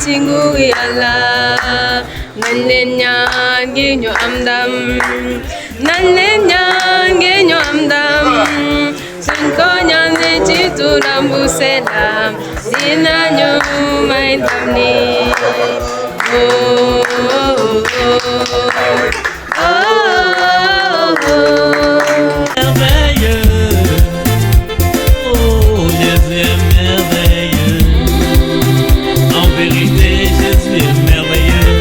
singuri Allah nalenya genyo amdam nalenya genyo amdam sunkonya neti tunambusela dinanyo maindamni oh oh oh oh merveilleux oh Jésus est merveilleux en vérité Jésus est merveilleux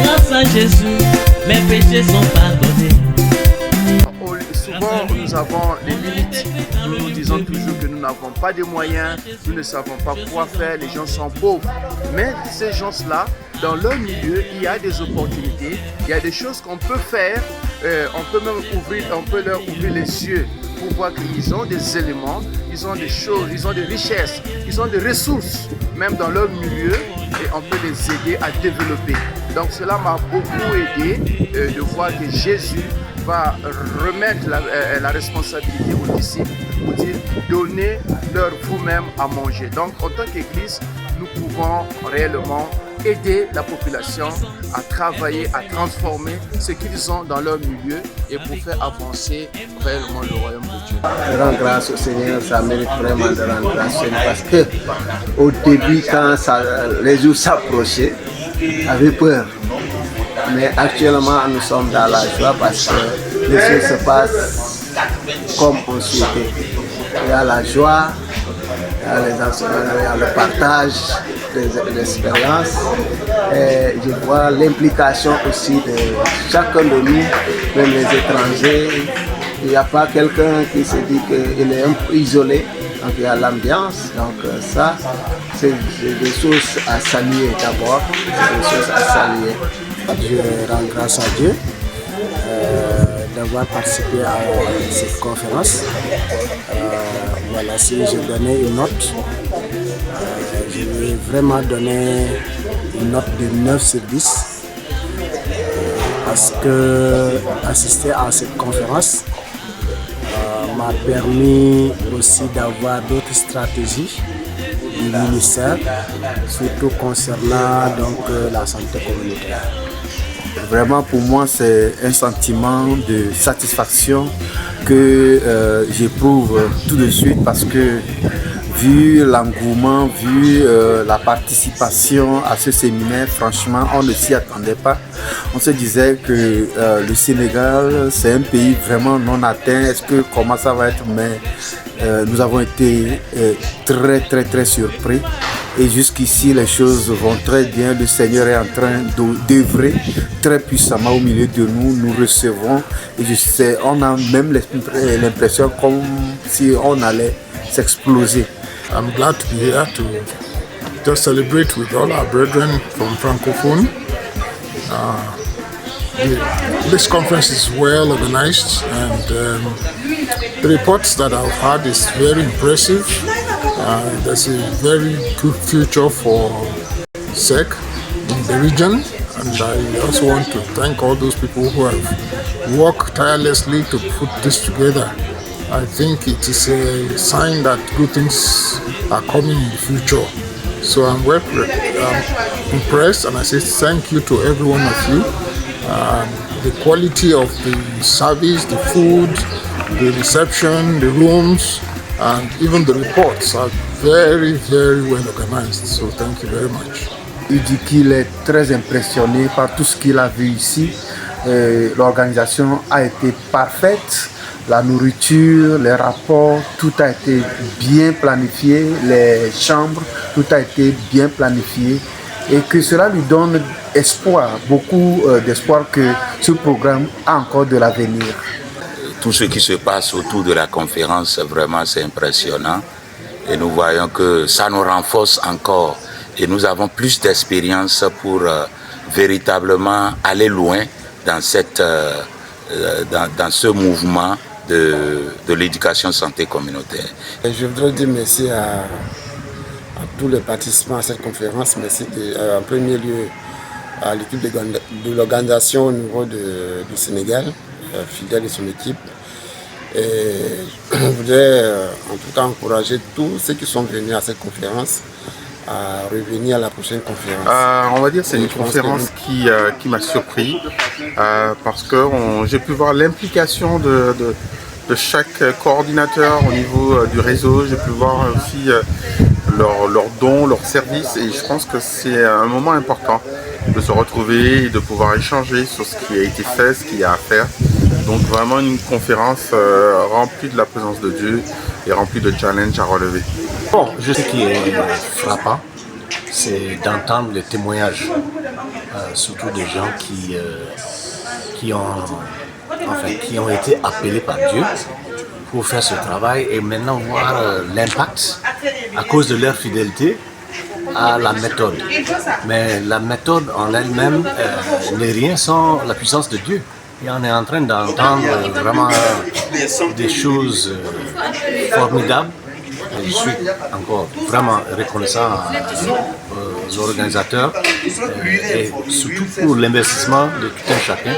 grâce à Jésus mes péchés sont pardonnés. Souvent, nous avons des limites. Nous disons toujours que nous n'avons pas de moyens, nous ne savons pas quoi faire, les gens sont pauvres. Mais ces gens-là, dans leur milieu, il y a des opportunités, il y a des choses qu'on peut faire. On peut même leur ouvrir les yeux pour voir qu'ils ont des éléments, ils ont des choses, ils ont des richesses, ils ont des ressources, même dans leur milieu, et on peut les aider à développer. Donc cela m'a beaucoup aidé de voir que Jésus va remettre la responsabilité aux disciples pour dire donnez-leur vous-même à manger. Donc en tant qu'Église, nous pouvons réellement aider la population à travailler, à transformer ce qu'ils ont dans leur milieu et pour faire avancer réellement le royaume de Dieu. Je rends grâce au Seigneur, ça mérite vraiment de rendre grâce parce que au début quand les jours s'approchaient, j'avais peur. Mais actuellement nous sommes dans la joie parce que les choses se passent comme on souhaitait. Il y a la joie, il y a les enseignements, il y a le partage des expériences. Et je vois l'implication aussi de chacun de nous, même les étrangers. Il n'y a pas quelqu'un qui se dit qu'il est un peu isolé. Donc il y a l'ambiance. Donc ça, c'est des choses à saluer d'abord. C'est des choses à saluer. Je rends grâce à Dieu d'avoir participé à cette conférence. Voilà, si je donnais une note, je vais vraiment donner une note de 9 sur 10 parce que assister à cette conférence m'a permis aussi d'avoir d'autres stratégies du ministère, surtout concernant donc, la santé communautaire. Vraiment pour moi c'est un sentiment de satisfaction que j'éprouve tout de suite parce que vu l'engouement, vu la participation à ce séminaire, franchement on ne s'y attendait pas. On se disait que le Sénégal c'est un pays vraiment non atteint, comment ça va être, mais nous avons été très surpris. Et jusqu'ici, les choses vont très bien. Le Seigneur est en train d'œuvrer très puissamment au milieu de nous. Nous recevons et on a même l'impression comme si on allait s'exploser. I'm glad to be here to just celebrate with all our brethren from Francophone. This conference is well organized and the reports that I've had is very impressive. There's a very good future for SEC in the region, and I also want to thank all those people who have worked tirelessly to put this together. I think it is a sign that good things are coming in the future. So I'm impressed, and I say thank you to every one of you. The quality of the service, the food, the reception, the rooms, and even the reports are very well organized. So thank you very much. Il dit qu'il est très impressionné par tout ce qu'il a vu ici. L'organisation a été parfaite. La nourriture, les rapports, tout a été bien planifié. Les chambres, tout a été bien planifié. Et que cela lui donne espoir, beaucoup d'espoir que ce programme a encore de l'avenir. Tout ce qui se passe autour de la conférence, vraiment c'est impressionnant. Et nous voyons que ça nous renforce encore. Et nous avons plus d'expérience pour véritablement aller loin dans, dans ce mouvement de l'éducation santé communautaire. Et je voudrais dire merci à tous les participants à cette conférence. Merci en premier lieu à l'équipe de l'organisation au niveau du Sénégal, fidèle de son équipe. Et je voudrais en tout cas encourager tous ceux qui sont venus à cette conférence à revenir à la prochaine conférence. On va dire que c'est une conférence qui m'a surpris parce que j'ai pu voir l'implication de chaque coordinateur au niveau du réseau. J'ai pu voir aussi leurs dons, leurs services, et je pense que c'est un moment important de se retrouver et de pouvoir échanger sur ce qui a été fait, ce qu'il y a à faire. Donc vraiment une conférence remplie de la présence de Dieu et remplie de challenges à relever. Bon, je sais qui est frappant, c'est d'entendre les témoignages, surtout des gens qui ont été appelés par Dieu pour faire ce travail et maintenant voir l'impact à cause de leur fidélité à la méthode. Mais la méthode en elle-même n'est rien sans la puissance de Dieu. Et on est en train d'entendre vraiment des choses formidables. Je suis encore vraiment reconnaissant aux organisateurs et surtout pour l'investissement de tout un chacun.